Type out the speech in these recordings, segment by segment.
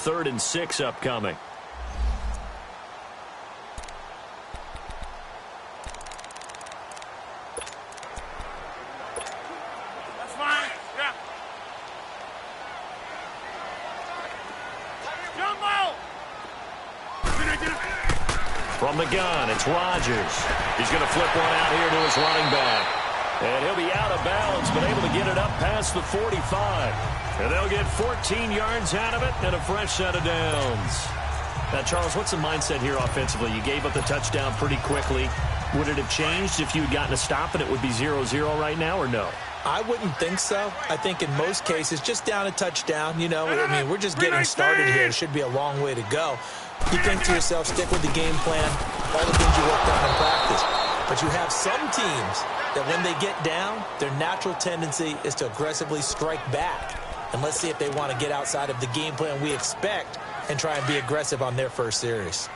3rd and 6 upcoming. From the gun, it's Rodgers. He's going to flip one out here to his running back. And he'll be out of bounds, but able to get it up past the 45. And they'll get 14 yards out of it and a fresh set of downs. Now, Charles, what's the mindset here offensively? You gave up the touchdown pretty quickly. Would it have changed if you had gotten a stop and it would be 0-0 right now, or no? I wouldn't think so. I think in most cases, just down a touchdown, you know, I mean, we're just getting started here. It should be a long way to go. You think to yourself, stick with the game plan, all the things you worked on in practice. But you have some teams that when they get down, their natural tendency is to aggressively strike back. And let's see if they want to get outside of the game plan we expect and try and be aggressive on their first series.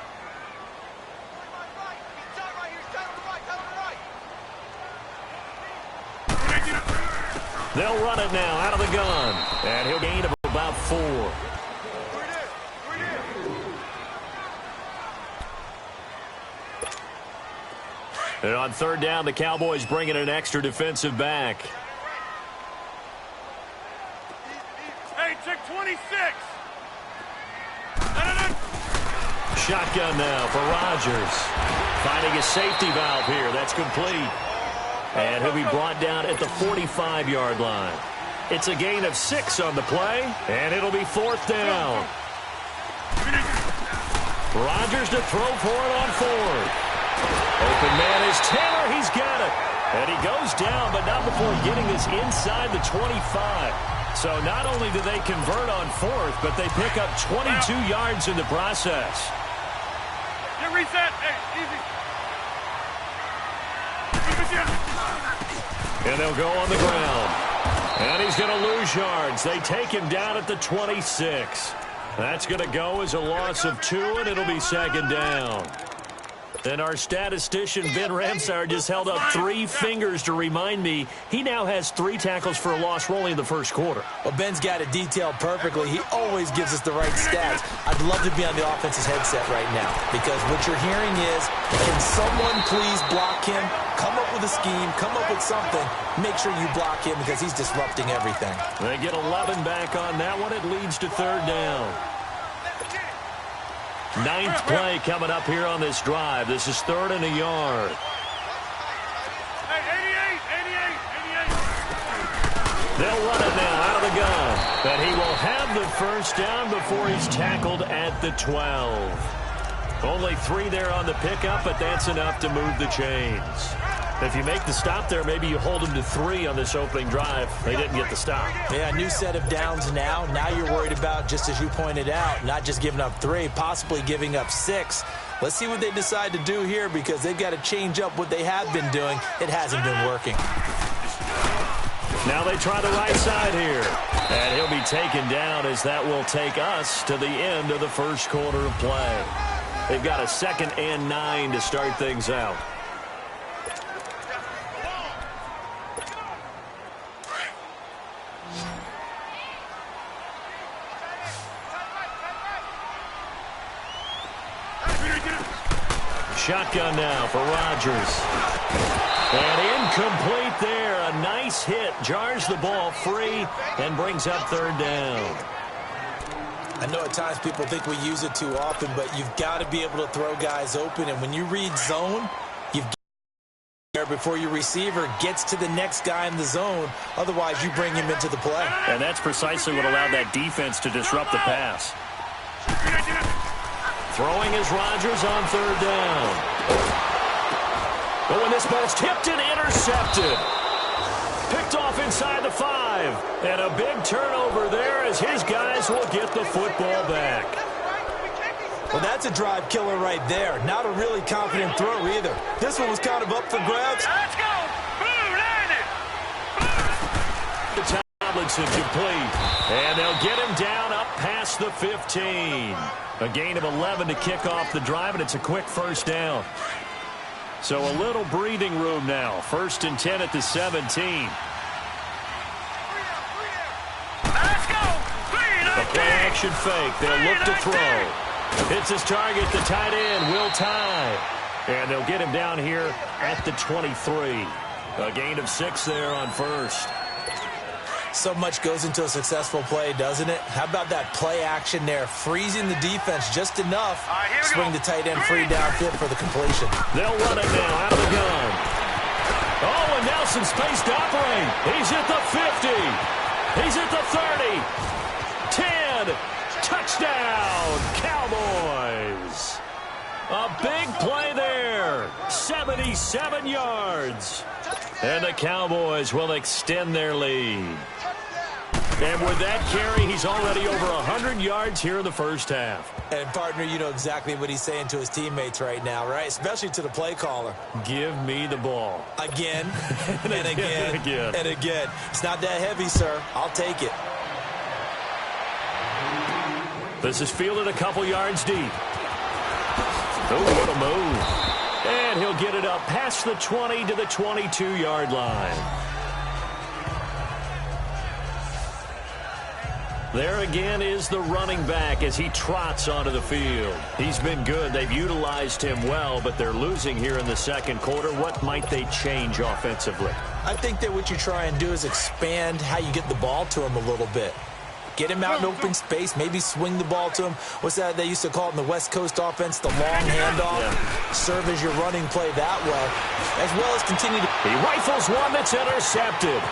They'll run it now out of the gun. And he'll gain of about 4. And on 3rd down, the Cowboys bring in an extra defensive back. Hey, check 26. Shotgun now for Rodgers. Finding a safety valve here. That's complete. And he'll be brought down at the 45-yard line. It's a gain of 6 on the play, and it'll be 4th down. Rodgers to throw for it on 4th. Open man is Taylor. He's got it. And he goes down, but not before getting this inside the 25. So not only do they convert on 4th, but they pick up 22 yards in the process. Get reset. Hey, easy. And they'll go on the ground. And he's going to lose yards. They take him down at the 26. That's going to go as a loss of 2, and it'll be 2nd down. And our statistician, Ben Ramsauer, just held up 3 fingers to remind me he now has 3 tackles for a loss rolling in the first quarter. Well, Ben's got it detailed perfectly. He always gives us the right stats. I'd love to be on the offense's headset right now because what you're hearing is, can someone please block him? Come up with a scheme. Come up with something. Make sure you block him because he's disrupting everything. They get 11 back on that one. It leads to 3rd down. 9th play coming up here on this drive. This is 3rd and a yard. Hey, 88. They'll run it now out of the gun. But he will have the first down before he's tackled at the 12. Only 3 there on the pickup, but that's enough to move the chains. If you make the stop there, maybe you hold them to 3 on this opening drive. They didn't get the stop. Yeah, new set of downs now. Now you're worried about, just as you pointed out, not just giving up 3, possibly giving up 6. Let's see what they decide to do here because they've got to change up what they have been doing. It hasn't been working. Now they try the right side here. And he'll be taken down as that will take us to the end of the first quarter of play. They've got a 2nd and 9 to start things out. Shotgun now for Rodgers. And incomplete there. A nice hit. Jars the ball free and brings up 3rd down. I know at times people think we use it too often, but you've got to be able to throw guys open. And when you read zone, you've got to be there before your receiver gets to the next guy in the zone. Otherwise, you bring him into the play. And that's precisely what allowed that defense to disrupt the pass. Throwing is Rodgers on 3rd down. Oh, and this ball's tipped and intercepted. Picked off inside the 5. And a big turnover there as his guys will get the football back. Well, that's a drive killer right there. Not a really confident throw either. This one was kind of up for grabs. Let's go. Blue, line it. The Tomlinson complete. And they'll get him down up past the 15. A gain of 11 to kick off the drive, and it's a quick first down. So a little breathing room now. 1st and 10 at the 17. Let's go. The play Play-action fake. They'll look to throw. Hits his target. The tight end will tie. And they'll get him down here at the 23. A gain of 6 there on first. So much goes into a successful play, doesn't it? How about that play action there? Freezing the defense just enough. Swing the tight end free downfield for the completion. They'll run it now out of the gun. Oh, and now some space to operate. He's at the 50. He's at the 30. 10. Touchdown, Cowboys. A big play there. 77 yards. And the Cowboys will extend their lead. And with that carry, he's already over 100 yards here in the first half. And, partner, you know exactly what he's saying to his teammates right now, right? Especially to the play caller. Give me the ball. Again, and again, and again. It's not that heavy, sir. I'll take it. This is fielded a couple yards deep. Oh, what a move. And he'll get it up past the 20 to the 22-yard line. There again is the running back as he trots onto the field. He's been good. They've utilized him well, but they're losing here in the second quarter. What might they change offensively? I think that what you try and do is expand how you get the ball to him a little bit. Get him out in open space, maybe swing the ball to him. What's that they used to call it in the West Coast offense, the long handoff? Yeah. Serve as your running play that way, as well as continue to... He rifles one that's intercepted.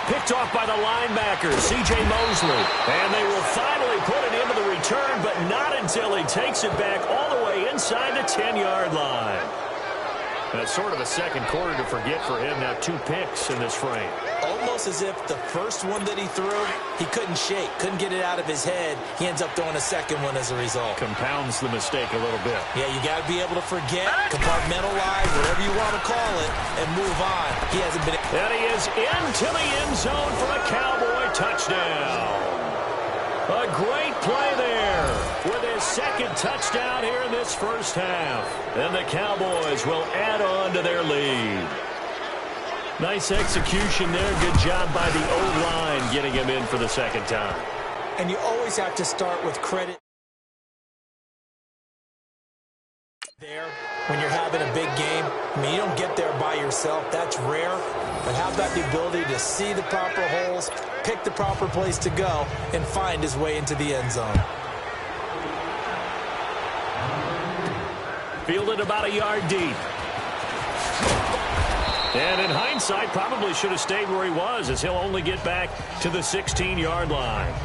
Picked off by the linebacker, C.J. Mosley. And they will finally put it into the return, but not until he takes it back all the way inside the 10-yard line. That's sort of a second quarter to forget for him. Now 2 picks in this frame. Almost as if the first one that he threw, he couldn't shake, couldn't get it out of his head. He ends up throwing a second one as a result. Compounds the mistake a little bit. Yeah, you got to be able to forget, compartmentalize, whatever you want to call it, and move on. He hasn't been... And he is into the end zone for a Cowboy touchdown. A great play there with his second touchdown here in this first half. And the Cowboys will add on to their lead. Nice execution there. Good job by the O-line getting him in for the second time. And you always have to start with credit there when you're having a big game. I mean, you don't get there by yourself. That's rare. But how about the ability to see the proper holes, pick the proper place to go, and find his way into the end zone? Fielded about a yard deep. And in hindsight, probably should have stayed where he was, as he'll only get back to the 16-yard line.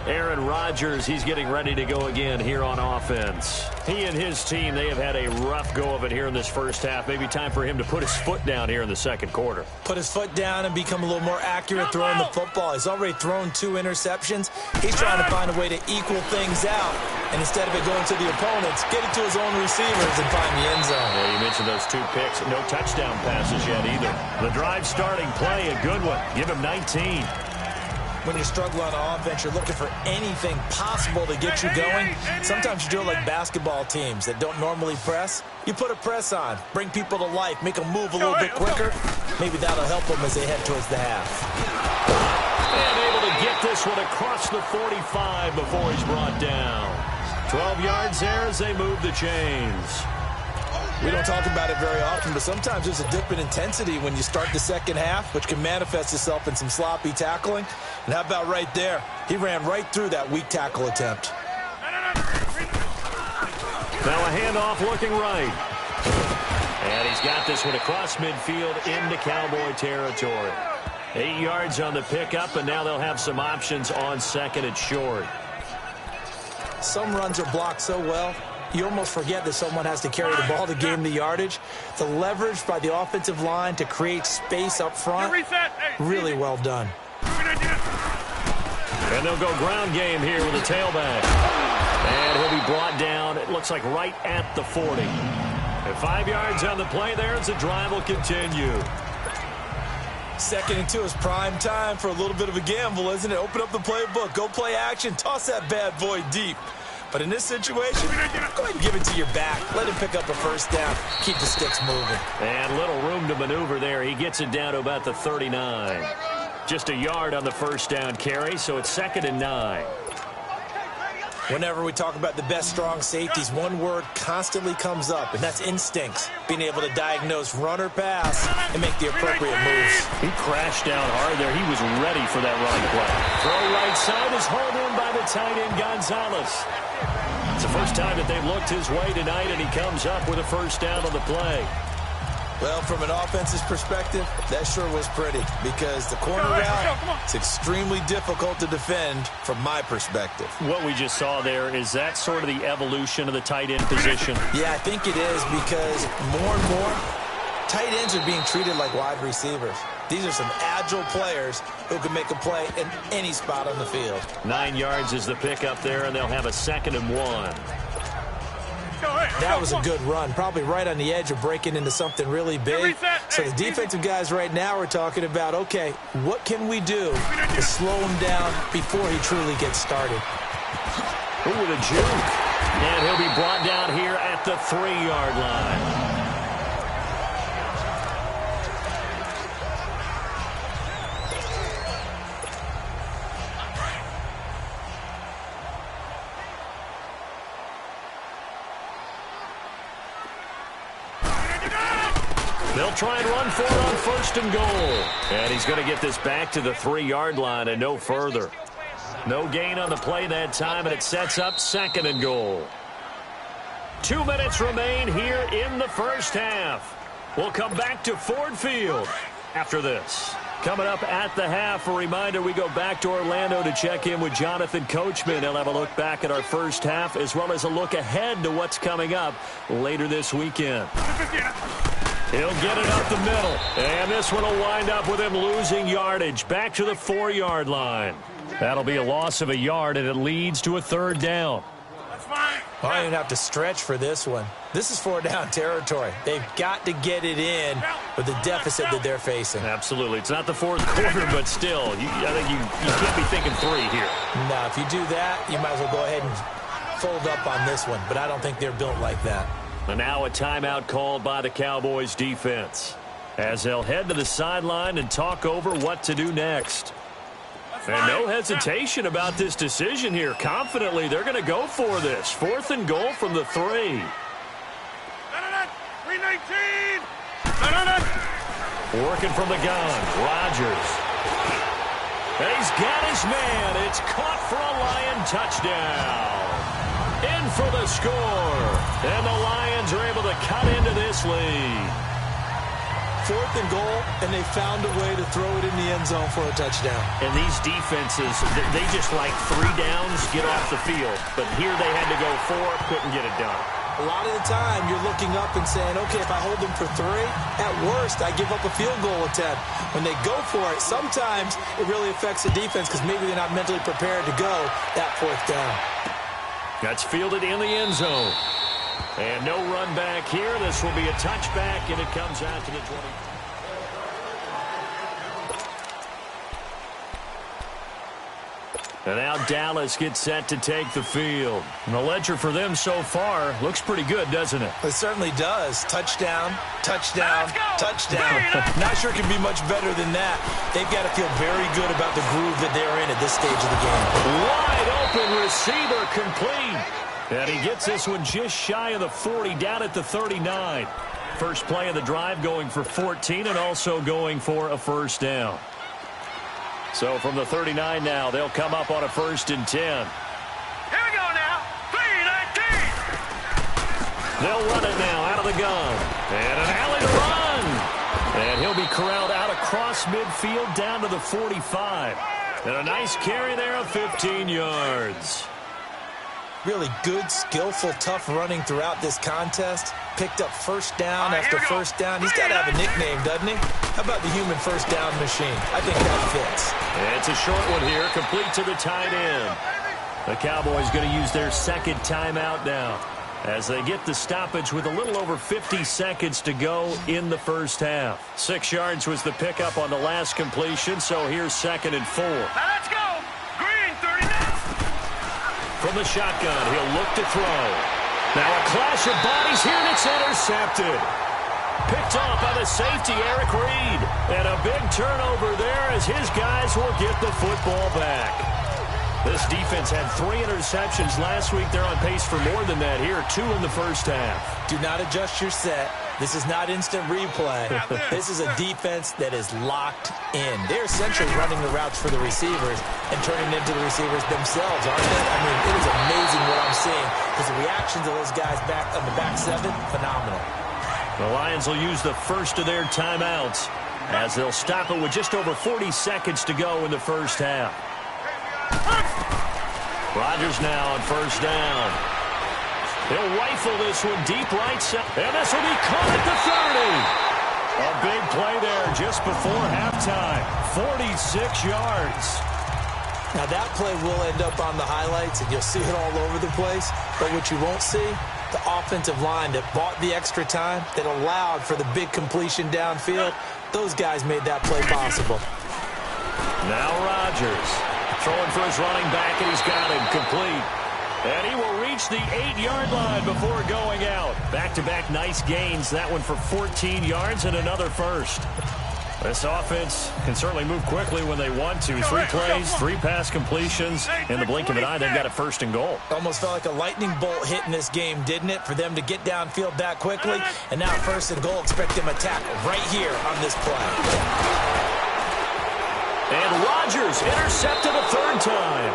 Aaron Rodgers, he's getting ready to go again here on offense. He and his team, they have had a rough go of it here in this first half. Maybe time for him to put his foot down here in the second quarter. Put his foot down and become a little more accurate throwing the football. He's already thrown 2 interceptions. He's trying to find a way to equal things out. And instead of it going to the opponents, get it to his own receivers and find the end zone. Yeah, you mentioned those 2 picks. No touchdown passes yet either. The drive starting play, a good one. Give him 19. When you struggle on offense, you're looking for anything possible to get you going. Sometimes you do it like basketball teams that don't normally press. You put a press on, bring people to life, make them move a little bit quicker. Maybe that'll help them as they head towards the half. And able to get this one across the 45 before he's brought down. 12 yards there as they move the chains. We don't talk about it very often, but sometimes there's a dip in intensity when you start the second half, which can manifest itself in some sloppy tackling. And how about right there? He ran right through that weak tackle attempt. Now a handoff looking right. And he's got this one across midfield into Cowboy territory. 8 yards on the pickup, and now they'll have some options on second and short. Some runs are blocked so well, you almost forget that someone has to carry the ball to gain the yardage. The leverage by the offensive line to create space up front, really well done. And they'll go ground game here with a tailback. And he'll be brought down, it looks like right at the 40. And 5 yards on the play there as the drive will continue. 2nd and 2 is prime time for a little bit of a gamble, isn't it? Open up the playbook, go play action, toss that bad boy deep. But in this situation, go ahead and give it to your back. Let him pick up a first down. Keep the sticks moving. And little room to maneuver there. He gets it down to about the 39. Just a yard on the first down carry, so it's 2nd and 9. Whenever we talk about the best strong safeties, one word constantly comes up, and that's instincts. Being able to diagnose run or pass and make the appropriate moves. He crashed down hard there. He was ready for that running play. Throw right side is hauled in by the tight end, Gonzalez. It's the first time that they've looked his way tonight, and he comes up with a first down on the play. Well, from an offense's perspective, that sure was pretty because the corner route is extremely difficult to defend from my perspective. What we just saw there, is that sort of the evolution of the tight end position? Yeah, I think it is because more and more, tight ends are being treated like wide receivers. These are some agile players who can make a play in any spot on the field. 9 yards is the pickup there, and they'll have a 2nd and 1. That was a good run, probably right on the edge of breaking into something really big. So the defensive guys right now are talking about, okay, what can we do to slow him down before he truly gets started? Ooh, with a juke. And he'll be brought down here at the 3-yard line. They'll try and run for it on 1st and goal. And he's going to get this back to the 3-yard line and no further. No gain on the play that time, and it sets up 2nd and goal. 2 minutes remain here in the first half. We'll come back to Ford Field after this. Coming up at the half, a reminder, we go back to Orlando to check in with Jonathan Coachman. He'll have a look back at our first half as well as a look ahead to what's coming up later this weekend. He'll get it up the middle, and this one will wind up with him losing yardage back to the 4-yard line. That'll be a loss of a yard, and it leads to a 3rd down. I don't even have to stretch for this one. This is 4-down territory. They've got to get it in with the deficit that they're facing. Absolutely. It's not the 4th quarter, but still, I think you can't be thinking 3 here. No, if you do that, you might as well go ahead and fold up on this one, but I don't think they're built like that. And now a timeout called by the Cowboys defense as they'll head to the sideline and talk over what to do next. And no hesitation about this decision here. Confidently, they're going to go for this. 4th and goal from the 3. 319. Working from the gun, Rodgers. And he's got his man. It's caught for a Lion touchdown. In for the score. And the Lions are able to cut into this lead. 4th and goal, and they found a way to throw it in the end zone for a touchdown. And these defenses, they just like 3 downs, get off the field. But here they had to go 4, couldn't get it done. A lot of the time, you're looking up and saying, okay, if I hold them for 3, at worst, I give up a field goal attempt. When they go for it, sometimes it really affects the defense because maybe they're not mentally prepared to go that 4th down. That's fielded in the end zone. And no run back here. This will be a touchback, and it comes out to the 20. And now Dallas gets set to take the field. And the ledger for them so far looks pretty good, doesn't it? It certainly does. Touchdown, touchdown, touchdown. Not sure it can be much better than that. They've got to feel very good about the groove that they're in at this stage of the game. Wide open receiver complete. And he gets this one just shy of the 40, down at the 39. First play of the drive going for 14 and also going for a first down. So from the 39 now, they'll come up on a 1st and 10. Here we go now. 319. They'll run it now out of the gun. And an alley to run. And he'll be corralled out across midfield down to the 45. And a nice carry there of 15 yards. Really good, skillful, tough running throughout this contest. Picked up first down after first down. He's got to have a nickname, doesn't he? How about the human first down machine? I think that fits. It's a short one here, complete to the tight end. The Cowboys going to use their 2nd timeout now as they get the stoppage with a little over 50 seconds to go in the first half. 6 yards was the pickup on the last completion, so here's 2nd and 4. Now let's go. Green, 39. From the shotgun, he'll look to throw. Now a clash of bodies here, and it's intercepted. Picked off by the safety, Eric Reed. And a big turnover there as his guys will get the football back. This defense had 3 interceptions last week. They're on pace for more than that here, 2 in the first half. Do not adjust your set. This is not instant replay. This is a defense that is locked in. They're essentially running the routes for the receivers and turning into the receivers themselves, aren't they? I mean, it is amazing what I'm seeing because the reactions of those guys back on the back 7, phenomenal. The Lions will use the first of their timeouts as they'll stop it with just over 40 seconds to go in the first half. Rodgers now on first down. He'll rifle this one deep right side. And this will be caught at the 30. A big play there just before halftime. 46 yards. Now that play will end up on the highlights, and you'll see it all over the place. But what you won't see, the offensive line that bought the extra time, that allowed for the big completion downfield, those guys made that play possible. Now Rodgers throwing for his running back, and he's got him complete. And he will reach the 8-yard line before going out. Back-to-back nice gains. That one for 14 yards and another first. This offense can certainly move quickly when they want to. 3 plays, 3 pass completions. In the blink of an eye, they've got a first and goal. Almost felt like a lightning bolt hit in this game, didn't it? For them to get downfield that quickly. And now first and goal, expect them to tackle right here on this play. And Rodgers intercepted a 3rd time.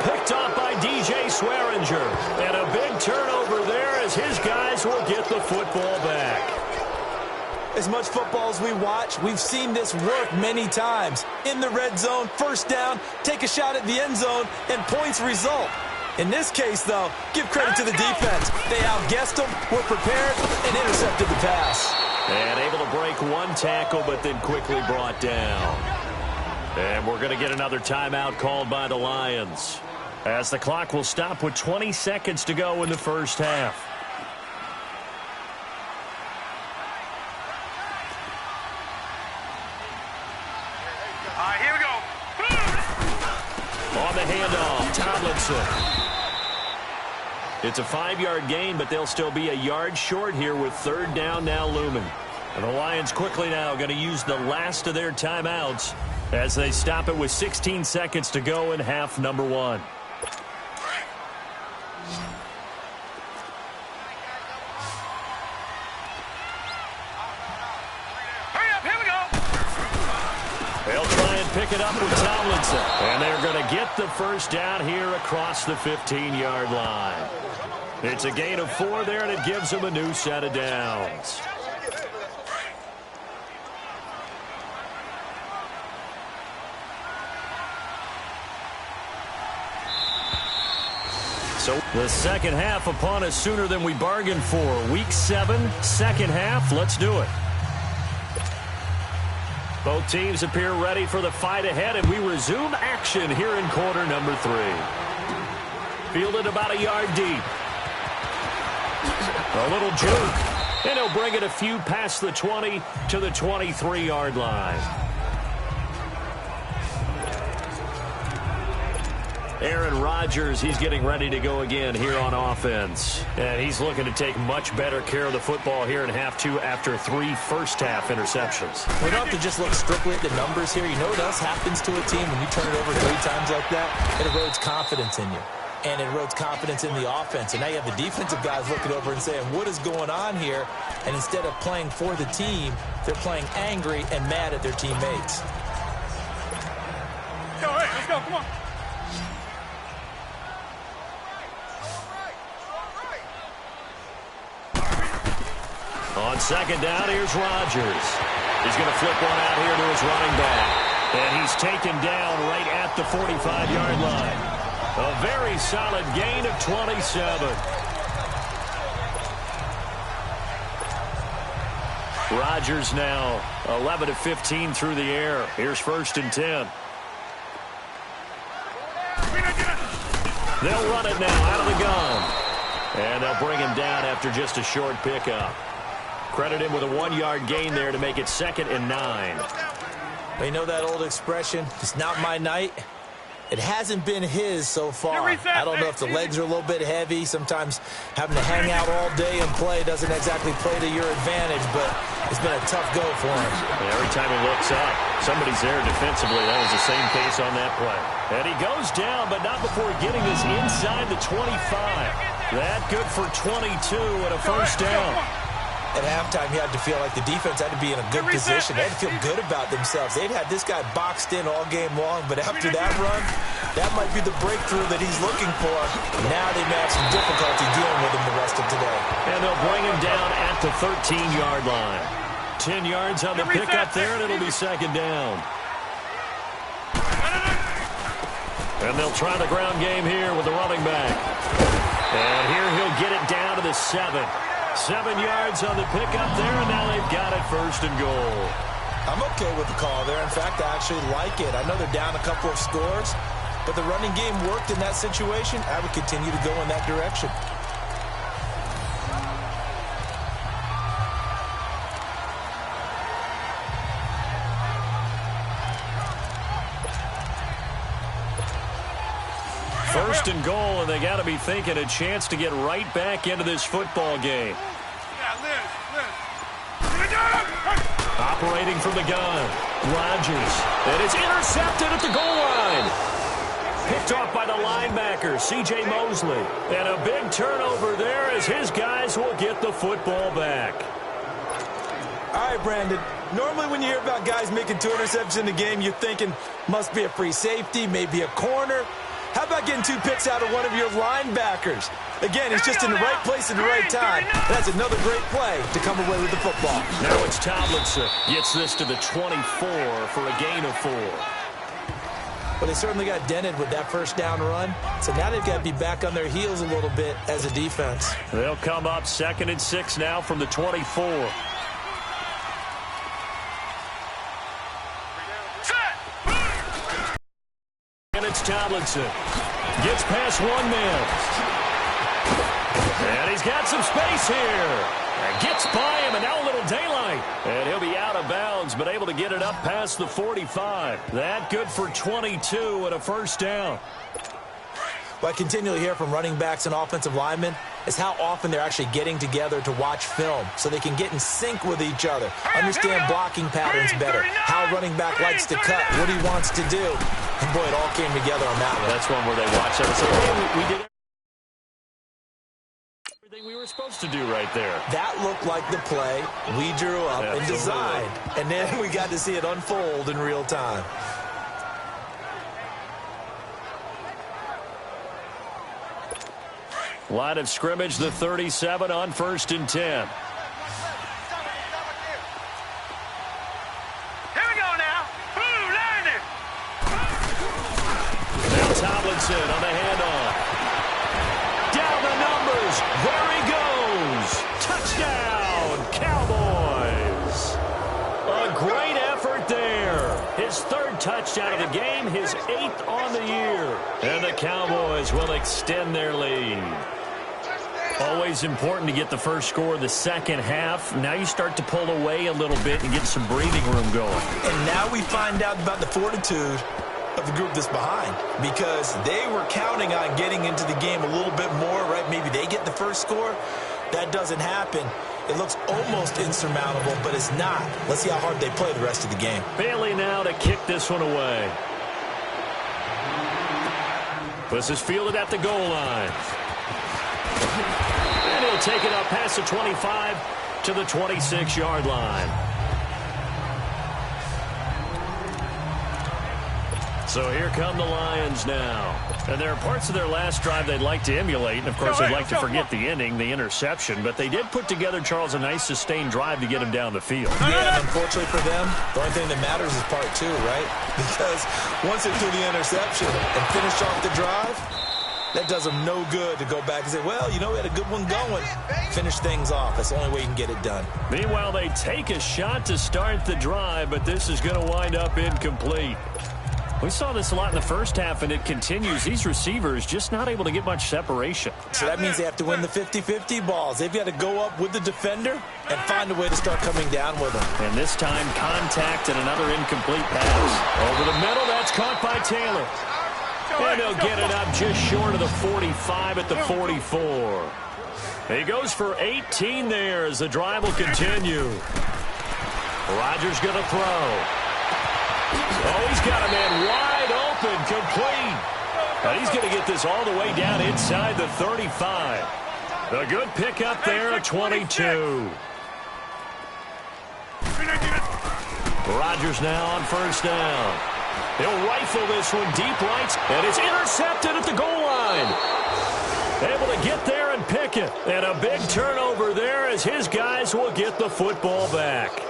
Picked off by DJ Swearinger. And a big turnover there as his guys will get the football back. As much football as we watch, we've seen this work many times. In the red zone, first down, take a shot at the end zone, and points result. In this case, though, give credit to the defense. They outguessed them, were prepared, and intercepted the pass. And able to break 1 tackle, but then quickly brought down. And we're going to get another timeout called by the Lions, as the clock will stop with 20 seconds to go in the first half. All right, here we go. On the handoff, Tomlinson. It's a 5-yard gain, but they'll still be a yard short here with 3rd down now looming. And the Lions quickly now going to use the last of their timeouts as they stop it with 16 seconds to go in half number 1. Hurry up, here we go. They'll try and pick it up with Tomlinson. And they're going to get the first down here across the 15-yard line. It's a gain of 4 there, and it gives them a new set of downs. So the second half upon us sooner than we bargained for. Week 7, second half. Let's do it. Both teams appear ready for the fight ahead, and we resume action here in quarter number 3. Fielded about a yard deep. A little juke. And he'll bring it a few past the 20 to the 23-yard line. Aaron Rodgers, he's getting ready to go again here on offense. And he's looking to take much better care of the football here in half 2 after 3 first-half interceptions. We don't have to just look strictly at the numbers here. You know what else happens to a team when you turn it over 3 times like that? It erodes confidence in you. And it erodes confidence in the offense. And now you have the defensive guys looking over and saying, what is going on here? And instead of playing for the team, they're playing angry and mad at their teammates. Yo, hey, let's go, come on. On second down, here's Rodgers. He's going to flip one out here to his running back. And he's taken down right at the 45-yard line. A very solid gain of 27. Rodgers now 11 of 15 through the air. Here's 1st and 10. They'll run it now out of the gun. And they'll bring him down after just a short pickup. Credit him with a 1-yard gain there to make it 2nd and 9. You know that old expression, it's not my night. It hasn't been his so far. I don't know if the legs are a little bit heavy. Sometimes having to hang out all day and play doesn't exactly play to your advantage, but it's been a tough go for him. And every time he looks up, somebody's there defensively. That was the same case on that play. And he goes down, but not before getting this inside the 25. That good for 22 and a first down. At halftime, you had to feel like the defense had to be in a good position. They had to feel good about themselves. They'd had this guy boxed in all game long, but after that run, that might be the breakthrough that he's looking for. Now they may have some difficulty dealing with him the rest of today. And they'll bring him down at the 13-yard line. 10 yards on the pickup there, and it'll be second down. And they'll try the ground game here with the running back. And here he'll get it down to the 7. 7 yards on the pickup there, and now they've got it first and goal. I'm okay with the call there. In fact, I actually like it. I know they're down a couple of scores, but the running game worked in that situation. I would continue to go in that direction. First and goal, and they got to be thinking a chance to get right back into this football game. Operating from the gun, Rodgers. And it's intercepted at the goal line. Picked off by the linebacker, C.J. Mosley. And a big turnover there as his guys will get the football back. All right, Brandon. Normally when you hear about guys making 2 interceptions in the game, you're thinking must be a free safety, maybe a corner. How about getting 2 picks out of one of your linebackers? Again, he's just in the right place at the right time. That's another great play to come away with the football. Now it's Tomlinson. Gets this to the 24 for a gain of 4. Well, they certainly got dented with that first down run. So now they've got to be back on their heels a little bit as a defense. They'll come up 2nd and 6 now from the 24. And it's Tomlinson. Gets past one man. And he's got some space here. And gets by him, and now a little daylight. And he'll be out of bounds, but able to get it up past the 45. That good for 22 and a first down. What I continually hear from running backs and offensive linemen is how often they're actually getting together to watch film so they can get in sync with each other, understand blocking patterns better, how a running back likes to cut, what he wants to do. And, boy, it all came together on that one. That's one where they watch it and say, hey, we did everything we were supposed to do right there. That looked like the play we drew up and designed. And then we got to see it unfold in real time. Line of scrimmage, the 37 on 1st and 10. Here we go now. Ooh, landed. Now Tomlinson on the handoff. Down the numbers. There he goes. Touchdown, Cowboys. A great effort there. His 3rd touchdown of the game, his 8th on the year. And the Cowboys will extend their lead. Always important to get the first score of the second half. Now you start to pull away a little bit and get some breathing room going. And now we find out about the fortitude of the group that's behind, because they were counting on getting into the game a little bit more, right? Maybe they get the first score. That doesn't happen. It looks almost insurmountable, but it's not. Let's see how hard they play the rest of the game. Bailey now to kick this one away. This is fielded at the goal line. And he'll take it up past the 25 to the 26-yard line. So here come the Lions now. And there are parts of their last drive they'd like to emulate. And, of course, they'd like to forget the ending, the interception. But they did put together, Charles, a nice sustained drive to get him down the field. Yeah, and unfortunately for them, the only thing that matters is part 2, right? Because once they threw the interception and finished off the drive, that does them no good to go back and say, well, you know, we had a good one going. Finish things off. That's the only way you can get it done. Meanwhile, they take a shot to start the drive, but this is going to wind up incomplete. We saw this a lot in the first half, and it continues. These receivers just not able to get much separation. So that means they have to win the 50-50 balls. They've got to go up with the defender and find a way to start coming down with them. And this time, contact and another incomplete pass. Over the middle, that's caught by Taylor. And they'll get it up just short of the 45 at the 44. He goes for 18 there as the drive will continue. Rodgers going to throw. Oh, he's got a man wide open, complete. And he's going to get this all the way down inside the 35. A good pickup there at 22. Rodgers now on first down. He'll rifle this one deep right, and it's intercepted at the goal line. Able to get there and pick it. And a big turnover there as his guys will get the football back.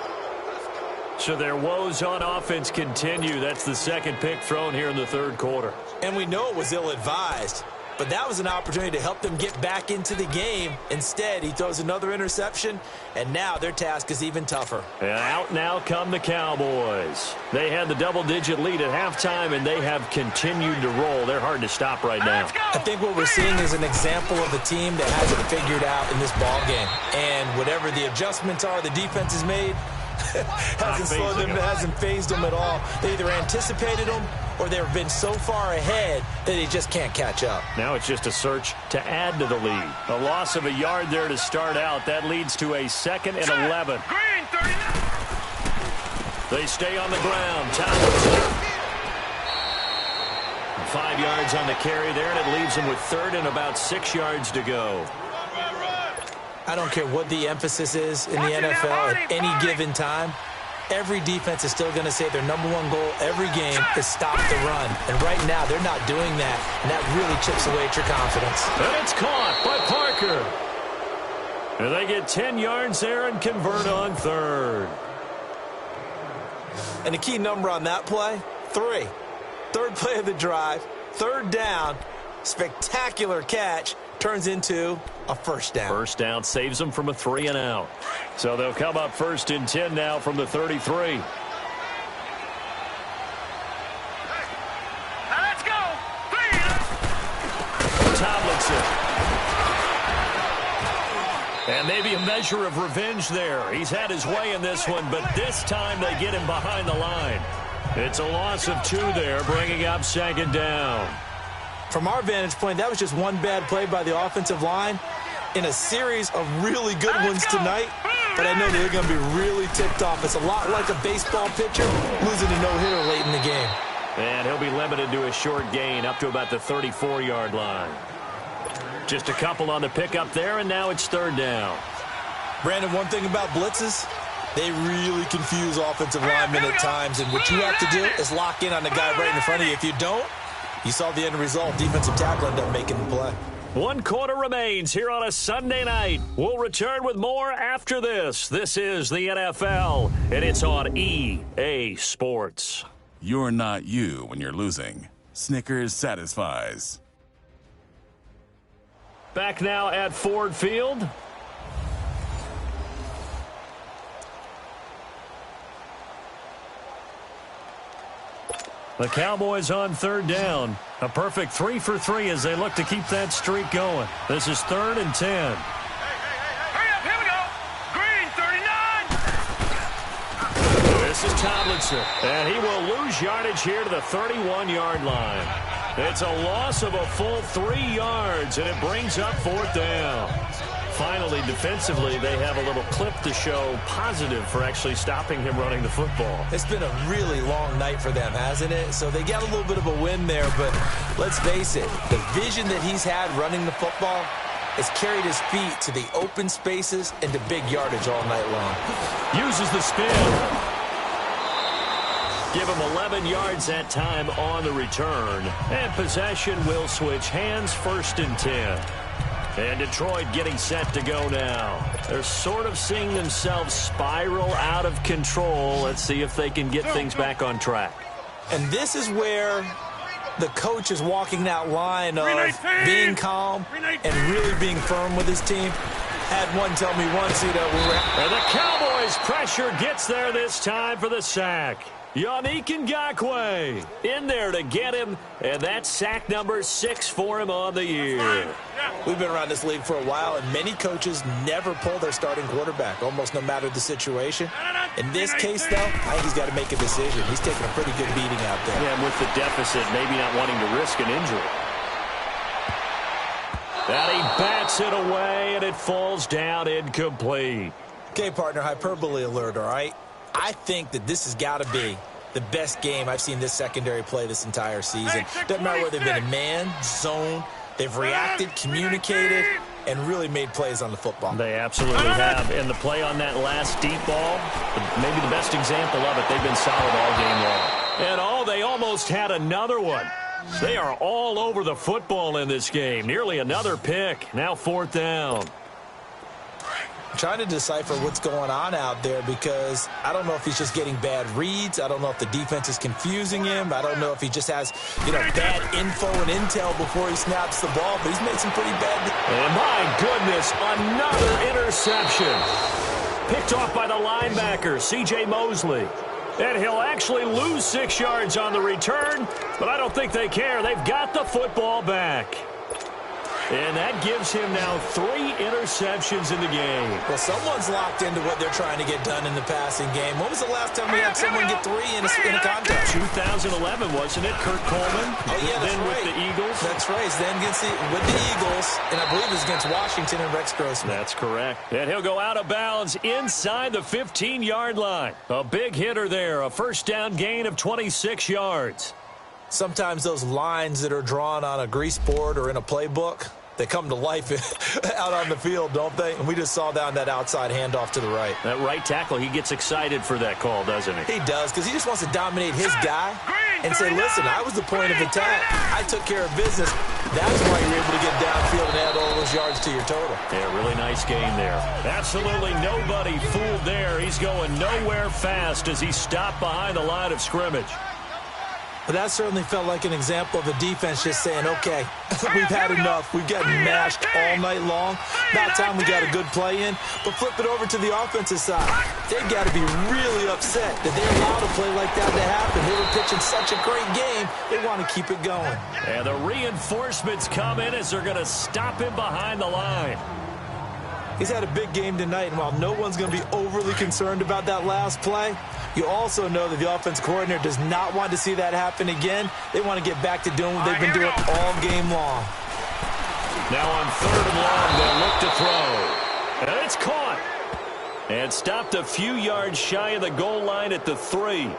So their woes on offense continue. That's the second pick thrown here in the third quarter. And we know it was ill-advised, but that was an opportunity to help them get back into the game. Instead, he throws another interception, and now their task is even tougher. And out now come the Cowboys. They had the double-digit lead at halftime, and they have continued to roll. They're hard to stop right now. I think what we're seeing is an example of a team that has it figured out in this ball game. And whatever the adjustments are the defense has made, hasn't phased them at all. They either anticipated them or they've been so far ahead that they just can't catch up. Now it's just a search to add to the lead. A loss of a yard there to start out. That leads to a 2nd and 11. They stay on the ground. Towers. 5 yards on the carry there, and it leaves them with 3rd and about 6 yards to go. I don't care what the emphasis is in the NFL at any given time. Every defense is still going to say their number one goal every game is stop the run. And right now, they're not doing that, and that really chips away at your confidence. And it's caught by Parker. And they get 10 yards there and convert on 3rd. And the key number on that play, 3. 3rd play of the drive, 3rd down, spectacular catch, turns into a first down. First down saves them from a 3 and out. So they'll come up 1st and 10 now from the 33. Let's go. Tomlinson. And maybe a measure of revenge there. He's had his way in this one, but this time they get him behind the line. It's a loss of 2 there, bringing up 2nd down. From our vantage point, that was just one bad play by the offensive line in a series of really good ones tonight. But I know they're going to be really ticked off. It's a lot like a baseball pitcher losing a no-hitter late in the game. And he'll be limited to a short gain up to about the 34-yard line. Just a couple on the pickup there, and now it's 3rd down. Brandon, one thing about blitzes, they really confuse offensive linemen at times. And what you have to do is lock in on the guy right in front of you. If you don't, you saw the end result. Defensive tackle ended up making the play. 1 quarter remains here on a Sunday night. We'll return with more after this. This is the NFL, and it's on EA Sports. You're not you when you're losing. Snickers satisfies. Back now at Ford Field. The Cowboys on 3rd down. A perfect 3 for 3 as they look to keep that streak going. This is 3rd and 10. Hurry up, here we go. Green, 39. This is Tomlinson, and he will lose yardage here to the 31-yard line. It's a loss of a full 3 yards, and it brings up 4th down. Finally, defensively, they have a little clip to show positive for actually stopping him running the football. It's been a really long night for them, hasn't it? So they got a little bit of a win there, but let's face it, the vision that he's had running the football has carried his feet to the open spaces and to big yardage all night long. Uses the spin. Give him 11 yards that time on the return. And possession will switch hands, 1st and 10. And Detroit getting set to go now. They're sort of seeing themselves spiral out of control. Let's see if they can get things back on track. And this is where the coach is walking that line of being calm and really being firm with his team. Had one tell me once, and the Cowboys pressure gets there this time for the sack. Yannick Ngakoue in there to get him, and that's sack number 6 for him on the year. We've been around this league for a while, and many coaches never pull their starting quarterback, almost no matter the situation. In this case, though, I think he's got to make a decision. He's taking a pretty good beating out there. Yeah, and with the deficit, maybe not wanting to risk an injury. And he bats it away, and it falls down incomplete. Okay, partner, hyperbole alert, all right? I think that this has got to be the best game I've seen this secondary play this entire season. Doesn't matter whether they've been in man, zone, they've reacted, communicated, and really made plays on the football. They absolutely have. And the play on that last deep ball, maybe the best example of it, they've been solid all game long. And, they almost had another one. They are all over the football in this game. Nearly another pick. Now 4th down. I'm trying to decipher what's going on out there because I don't know if he's just getting bad reads. I don't know if the defense is confusing him. I don't know if he just has, bad info and intel before he snaps the ball, but he's made some pretty bad. And my goodness, another interception. Picked off by the linebacker, C.J. Mosley. And he'll actually lose 6 yards on the return, but I don't think they care. They've got the football back. And that gives him now 3 interceptions in the game. Well, someone's locked into what they're trying to get done in the passing game. When was the last time we had someone get 3 in a contest? 2011, wasn't it? Kurt Coleman. Oh, yeah, that's then right. with the Eagles. That's right. Then with the Eagles, and I believe it was against Washington and Rex Grossman. That's correct. And he'll go out of bounds inside the 15-yard line. A big hitter there. A first down gain of 26 yards. Sometimes those lines that are drawn on a grease board or in a playbook, they come to life out on the field, don't they? And we just saw down that outside handoff to the right. That right tackle, he gets excited for that call, doesn't he? He does, because he just wants to dominate his guy and say, listen, I was the point of attack. I took care of business. That's why you're able to get downfield and add all those yards to your total. Yeah, really nice game there. Absolutely nobody fooled there. He's going nowhere fast as he stopped behind the line of scrimmage. But that certainly felt like an example of the defense just saying, okay, we've had enough. We've gotten mashed all night long. About time we got a good play in. But flip it over to the offensive side. They've got to be really upset that they allowed a play like that to happen. They were pitching such a great game, they want to keep it going. And the reinforcements come in as they're going to stop him behind the line. He's had a big game tonight, and while no one's going to be overly concerned about that last play, you also know that the offense coordinator does not want to see that happen again. They want to get back to doing what they've been doing all game long. Now on 3rd and long, they'll look to throw. And it's caught. And stopped a few yards shy of the goal line at the 3.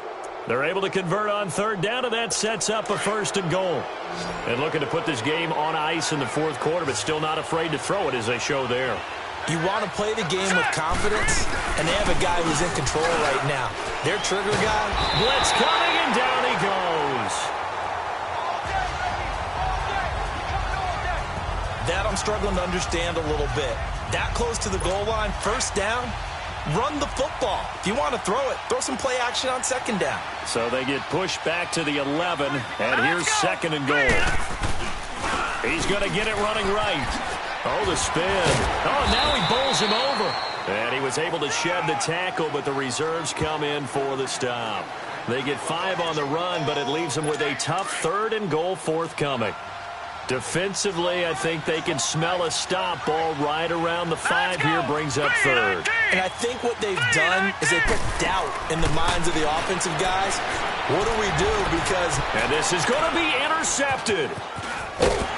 They're able to convert on 3rd down, and that sets up a 1st and goal. And looking to put this game on ice in the 4th quarter, but still not afraid to throw it as they show there. You want to play the game with confidence, and they have a guy who's in control right now. Their trigger guy. Blitz coming, and down he goes. That I'm struggling to understand a little bit. That close to the goal line, 1st down, run the football. If you want to throw it, throw some play action on 2nd down. So they get pushed back to the 11, and here's 2nd and goal. He's going to get it running right. Oh, the spin. Oh, now he bowls him over. And he was able to shed the tackle, but the reserves come in for the stop. They get 5 on the run, but it leaves them with a tough 3rd and goal forthcoming. Defensively, I think they can smell a stop. Ball right around the 5 here, brings up 3rd. And I think what they've done is they put doubt in the minds of the offensive guys. What do we do? Because... And this is going to be intercepted.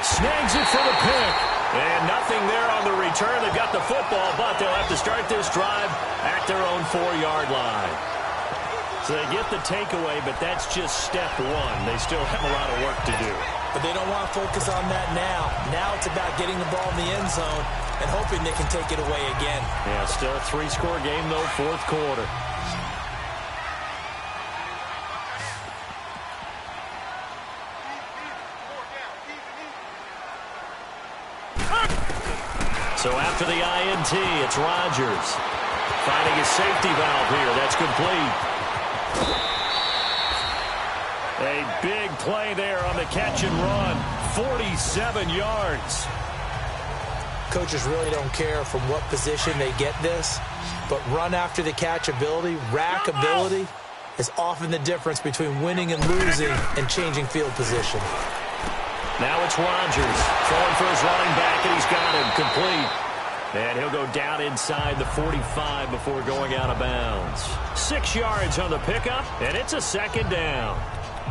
Snags it for the pick. And nothing there on the return. They've got the football, but they'll have to start this drive at their own 4-yard line. So they get the takeaway, but that's just step 1. They still have a lot of work to do. But they don't want to focus on that now. Now it's about getting the ball in the end zone and hoping they can take it away again. Yeah, still a 3-score game, though, 4th quarter. So after the INT, it's Rodgers. Finding his safety valve here. That's complete. A big play there on the catch and run. 47 yards. Coaches really don't care from what position they get this, but run after the catch ability, rack ability, is often the difference between winning and losing and changing field position. Now it's Rodgers throwing for his running back, and he's got him complete. And he'll go down inside the 45 before going out of bounds. 6 yards on the pickup, and it's a second down.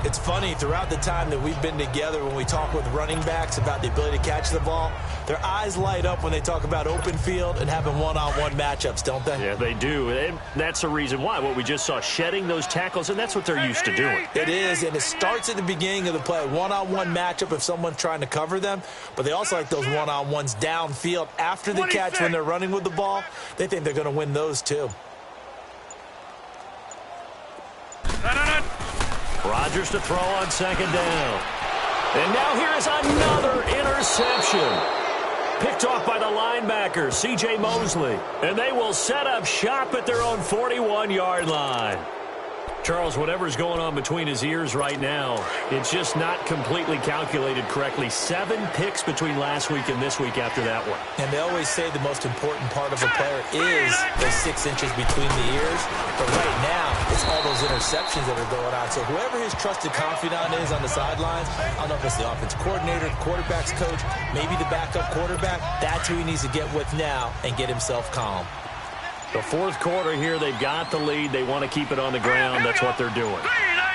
It's funny, throughout the time that we've been together, when we talk with running backs about the ability to catch the ball, their eyes light up when they talk about open field and having one-on-one matchups, don't they? Yeah, they do. And that's the reason why. What we just saw, shedding those tackles, and that's what they're used to doing. It is, and it starts at the beginning of the play. One-on-one matchup if someone's trying to cover them, but they also like those one-on-ones downfield after the catch when they're running with the ball. They think they're going to win those too. Rodgers to throw on second down. And now here is another interception. Picked off by the linebacker, C.J. Mosley. And they will set up shop at their own 41-yard line. Charles, whatever's going on between his ears right now, it's just not completely calculated correctly. 7 picks between last week and this week after that one. And they always say the most important part of a player is those 6 inches between the ears. But right now, it's all those interceptions that are going on. So whoever his trusted confidant is on the sidelines, I don't know if it's the offense coordinator, the quarterback's coach, maybe the backup quarterback, that's who he needs to get with now and get himself calm. The fourth quarter here, they've got the lead. They want to keep it on the ground. That's what they're doing.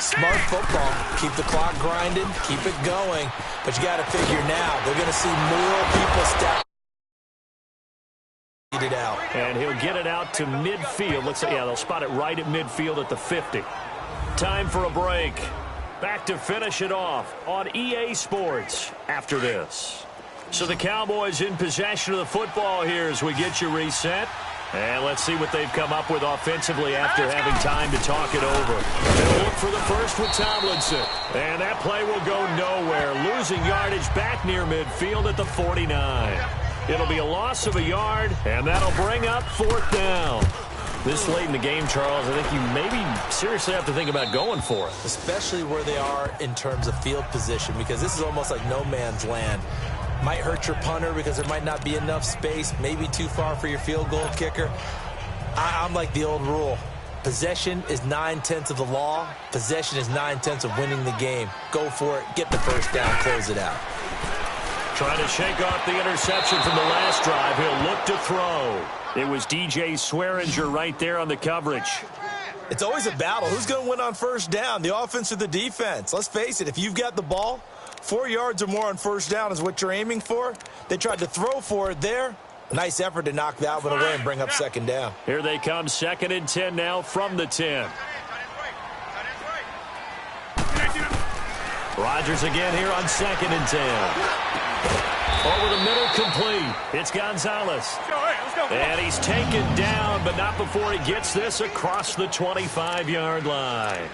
Smart football. Keep the clock grinding. Keep it going. But you got to figure now, they're going to see more people step it out. And he'll get it out to midfield. Looks like, yeah, they'll spot it right at midfield at the 50. Time for a break. Back to finish it off on EA Sports after this. So the Cowboys in possession of the football here as we get you reset. And let's see what they've come up with offensively after having time to talk it over. They'll look for the first with Tomlinson. And that play will go nowhere. Losing yardage back near midfield at the 49. It'll be a loss of a yard, and that'll bring up 4th down. This late in the game, Charles, I think you maybe seriously have to think about going for it. Especially where they are in terms of field position, because this is almost like no man's land. Might hurt your punter because there might not be enough space, maybe too far for your field goal kicker. I'm like the old rule. Possession is 9/10 of the law. Possession is 9/10 of winning the game. Go for it. Get the first down. Close it out. Trying to shake off the interception from the last drive. He'll look to throw. It was DJ Swearinger right there on the coverage. It's always a battle. Who's going to win on first down, the offense or the defense? Let's face it, if you've got the ball, 4 yards or more on first down is what you're aiming for. They tried to throw for it there. Nice effort to knock that one away and bring up second down. Here they come, 2nd and 10 now from the 10. Rodgers again here on 2nd and 10. Over the middle, complete. It's Gonzalez. And he's taken down, but not before he gets this across the 25-yard line.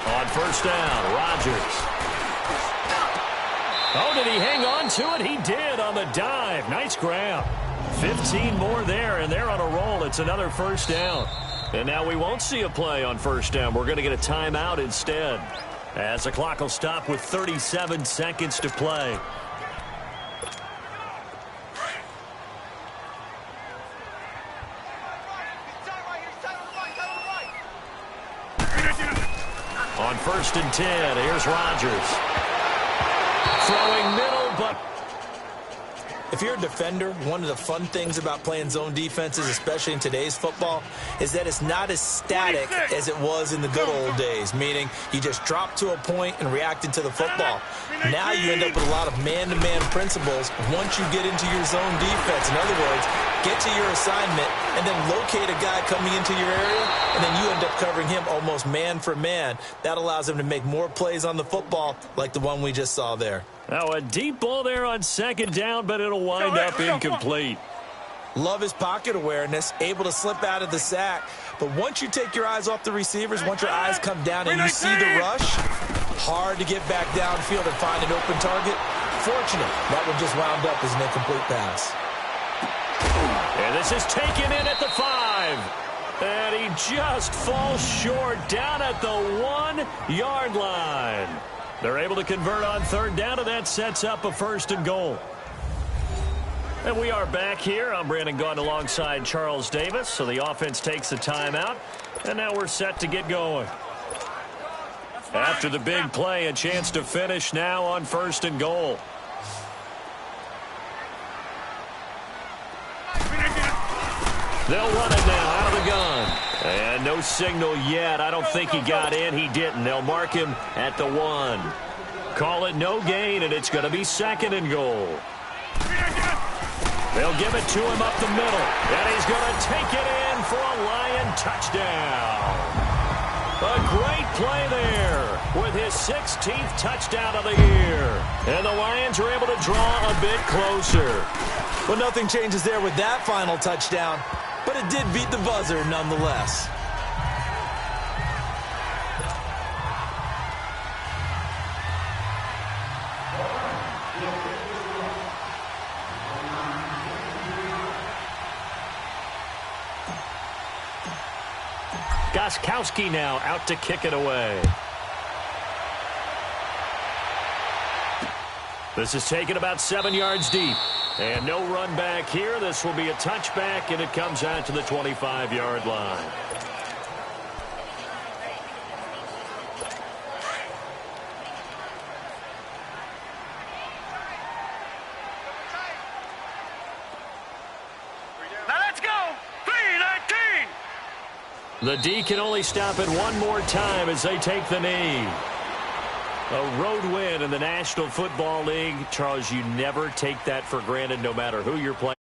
On first down, Rodgers. Oh, did he hang on to it? He did on the dive. Nice grab. 15 more there, and they're on a roll. It's another first down. And now we won't see a play on first down. We're going to get a timeout instead, as the clock will stop with 37 seconds to play. On 1st and 10, here's Rodgers. Throwing middle, but if you're a defender, one of the fun things about playing zone defenses, especially in today's football, is that it's not as static as it was in the good old days, meaning you just drop to a point and reacted to the football. Now you end up with a lot of man-to-man principles once you get into your zone defense. In other words, get to your assignment and then locate a guy coming into your area, and then you end up covering him almost man for man. That allows him to make more plays on the football like the one we just saw there. Now a deep ball there on 2nd down, but it'll wind up incomplete. Love his pocket awareness, able to slip out of the sack. But once you take your eyes off the receivers, once your eyes come down and you see the rush, hard to get back downfield and find an open target. Fortunate, that one just wound up as an incomplete pass. And this is taken in at the 5. And he just falls short down at the 1-yard line. They're able to convert on 3rd down, and that sets up a 1st and goal. And we are back here. I'm Brandon Gaudin alongside Charles Davis. So the offense takes a timeout, and now we're set to get going. After the big play, a chance to finish now on 1st and goal. They'll run it now out of the gun. And no signal yet. I don't think he got in. He didn't. They'll mark him at the 1. Call it no gain, and it's going to be 2nd and goal. They'll give it to him up the middle. And he's going to take it in for a Lion touchdown. A great play there with his 16th touchdown of the year. And the Lions are able to draw a bit closer. Well, nothing changes there with that final touchdown, but it did beat the buzzer nonetheless. Gostkowski now out to kick it away. This is taken about 7 yards deep. And no run back here. This will be a touchback, and it comes out to the 25-yard line. Now let's go. 3-19. The D can only stop it one more time as they take the knee. A road win in the National Football League. Charles, you never take that for granted no matter who you're playing.